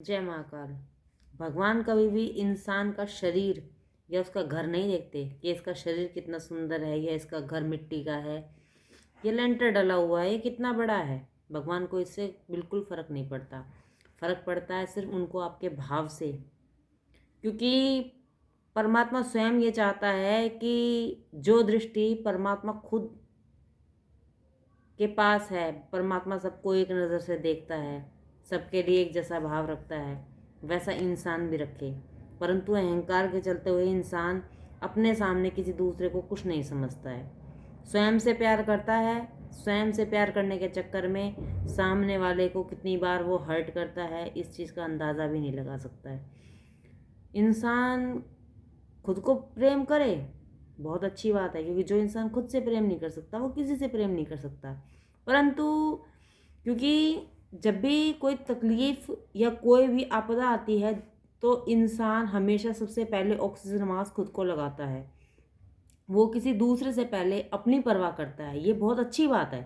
जय महाकाल। भगवान कभी भी इंसान का शरीर या उसका घर नहीं देखते कि इसका शरीर कितना सुंदर है या इसका घर मिट्टी का है, ये लेंटर डला हुआ है, ये कितना बड़ा है। भगवान को इससे बिल्कुल फ़र्क नहीं पड़ता। फ़र्क पड़ता है सिर्फ उनको आपके भाव से, क्योंकि परमात्मा स्वयं ये चाहता है कि जो दृष्टि परमात्मा खुद के पास है, परमात्मा सबको एक नज़र से देखता है, सबके लिए एक जैसा भाव रखता है, वैसा इंसान भी रखे। परंतु अहंकार के चलते हुए इंसान अपने सामने किसी दूसरे को कुछ नहीं समझता है, स्वयं से प्यार करता है। स्वयं से प्यार करने के चक्कर में सामने वाले को कितनी बार वो हर्ट करता है, इस चीज़ का अंदाज़ा भी नहीं लगा सकता है। इंसान खुद को प्रेम करे, बहुत अच्छी बात है, क्योंकि जो इंसान खुद से प्रेम नहीं कर सकता वो किसी से प्रेम नहीं कर सकता। परंतु क्योंकि जब भी कोई तकलीफ़ या कोई भी आपदा आती है तो इंसान हमेशा सबसे पहले ऑक्सीजन मास्क खुद को लगाता है, वो किसी दूसरे से पहले अपनी परवाह करता है। ये बहुत अच्छी बात है,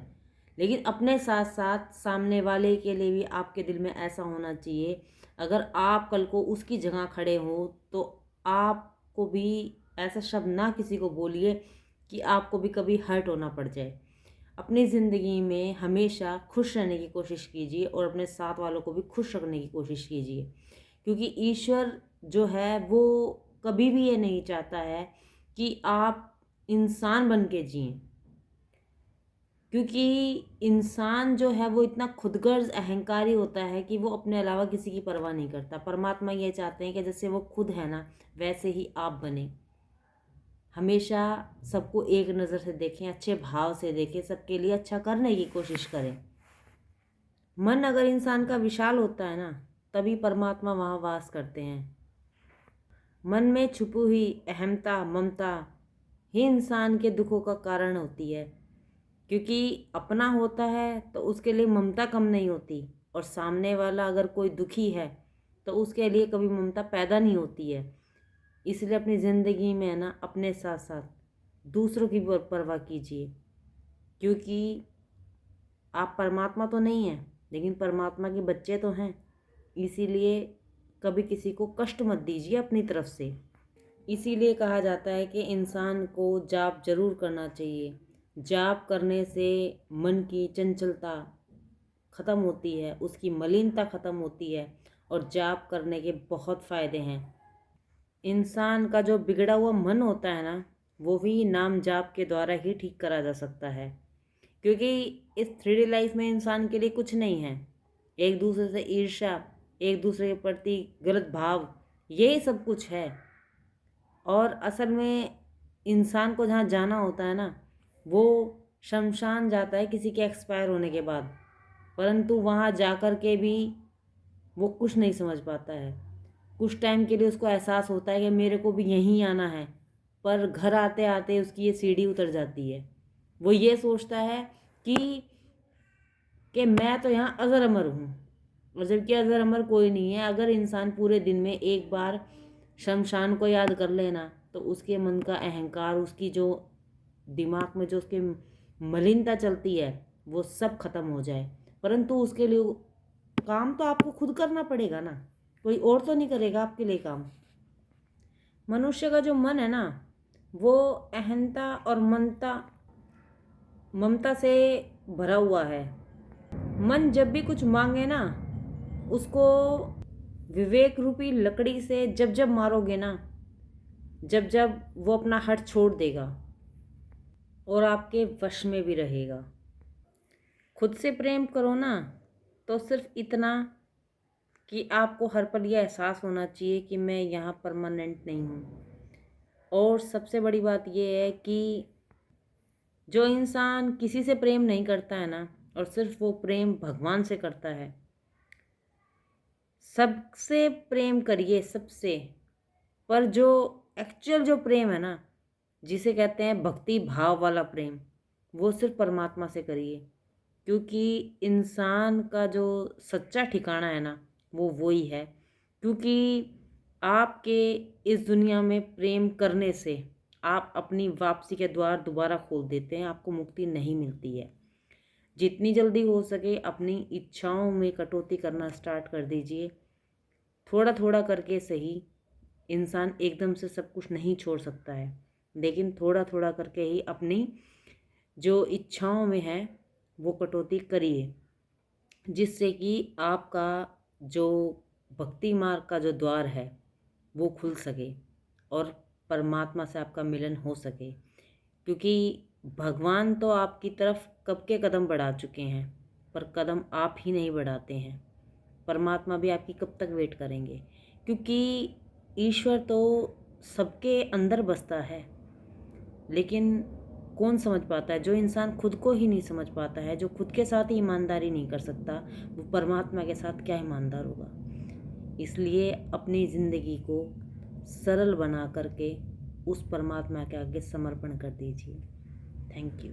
लेकिन अपने साथ साथ सामने वाले के लिए भी आपके दिल में ऐसा होना चाहिए, अगर आप कल को उसकी जगह खड़े हो तो आपको भी ऐसा शब्द ना किसी को बोलिए कि आपको भी कभी हर्ट होना पड़ जाए। अपनी ज़िंदगी में हमेशा खुश रहने की कोशिश कीजिए और अपने साथ वालों को भी खुश रखने की कोशिश कीजिए, क्योंकि ईश्वर जो है वो कभी भी ये नहीं चाहता है कि आप इंसान बन के जिएं, क्योंकि इंसान जो है वो इतना खुदगर्ज अहंकारी होता है कि वो अपने अलावा किसी की परवाह नहीं करता। परमात्मा ये चाहते हैं कि जैसे वो खुद है ना, वैसे ही आप बने। हमेशा सबको एक नज़र से देखें, अच्छे भाव से देखें, सबके लिए अच्छा करने की कोशिश करें। मन अगर इंसान का विशाल होता है ना, तभी परमात्मा वहाँ वास करते हैं। मन में छुपी हुई अहमता ममता ही इंसान के दुखों का कारण होती है, क्योंकि अपना होता है तो उसके लिए ममता कम नहीं होती, और सामने वाला अगर कोई दुखी है तो उसके लिए कभी ममता पैदा नहीं होती है। इसलिए अपनी ज़िंदगी में है ना, अपने साथ साथ दूसरों की भी परवाह कीजिए, क्योंकि आप परमात्मा तो नहीं हैं, लेकिन परमात्मा के बच्चे तो हैं। इसीलिए कभी किसी को कष्ट मत दीजिए अपनी तरफ से। इसीलिए कहा जाता है कि इंसान को जाप जरूर करना चाहिए। जाप करने से मन की चंचलता ख़त्म होती है, उसकी मलिनता ख़त्म होती है, और जाप करने के बहुत फ़ायदे हैं। इंसान का जो बिगड़ा हुआ मन होता है ना, वो भी नाम जाप के द्वारा ही ठीक करा जा सकता है, क्योंकि इस 3D लाइफ में इंसान के लिए कुछ नहीं है। एक दूसरे से ईर्ष्या, एक दूसरे के प्रति गलत भाव, यही सब कुछ है। और असल में इंसान को जहाँ जाना होता है ना, वो शमशान जाता है किसी के एक्सपायर होने के बाद, परंतु वहाँ जाकर के भी वो कुछ नहीं समझ पाता है। कुछ टाइम के लिए उसको एहसास होता है कि मेरे को भी यहीं आना है, पर घर आते आते उसकी ये सीढ़ी उतर जाती है। वो ये सोचता है कि मैं तो यहाँ अज़र अमर हूँ, और जबकि अज़र अमर कोई नहीं है। अगर इंसान पूरे दिन में एक बार शमशान को याद कर लेना, तो उसके मन का अहंकार, उसकी जो दिमाग में जो उसके मलिनता चलती है, वो सब खत्म हो जाए। परंतु उसके लिए काम तो आपको खुद करना पड़ेगा ना, कोई और तो नहीं करेगा आपके लिए काम। मनुष्य का जो मन है ना, वो अहंता और ममता से भरा हुआ है। मन जब भी कुछ मांगे ना, उसको विवेक रूपी लकड़ी से जब जब मारोगे ना, जब जब वो अपना हट छोड़ देगा और आपके वश में भी रहेगा। खुद से प्रेम करो ना, तो सिर्फ इतना कि आपको हर पल ये एहसास होना चाहिए कि मैं यहाँ परमानेंट नहीं हूँ। और सबसे बड़ी बात ये है कि जो इंसान किसी से प्रेम नहीं करता है ना, और सिर्फ वो प्रेम भगवान से करता है, सबसे प्रेम करिए, सबसे। पर जो एक्चुअल जो प्रेम है ना, जिसे कहते हैं भक्ति भाव वाला प्रेम, वो सिर्फ परमात्मा से करिए, क्योंकि इंसान का जो सच्चा ठिकाना है ना, वो वही है। क्योंकि आपके इस दुनिया में प्रेम करने से आप अपनी वापसी के द्वार दोबारा खोल देते हैं, आपको मुक्ति नहीं मिलती है। जितनी जल्दी हो सके अपनी इच्छाओं में कटौती करना स्टार्ट कर दीजिए, थोड़ा थोड़ा करके सही, इंसान एकदम से सब कुछ नहीं छोड़ सकता है, लेकिन थोड़ा थोड़ा करके ही अपनी जो इच्छाओं में है वो कटौती करिए, जिससे कि आपका जो भक्ति मार्ग का जो द्वार है वो खुल सके और परमात्मा से आपका मिलन हो सके। क्योंकि भगवान तो आपकी तरफ कब के कदम बढ़ा चुके हैं, पर कदम आप ही नहीं बढ़ाते हैं। परमात्मा भी आपकी कब तक वेट करेंगे, क्योंकि ईश्वर तो सबके अंदर बसता है, लेकिन कौन समझ पाता है? जो इंसान खुद को ही नहीं समझ पाता है, जो खुद के साथ ही ईमानदारी नहीं कर सकता, वो परमात्मा के साथ क्या ईमानदार होगा। इसलिए अपनी ज़िंदगी को सरल बना करके उस परमात्मा के आगे समर्पण कर दीजिए। Thank you.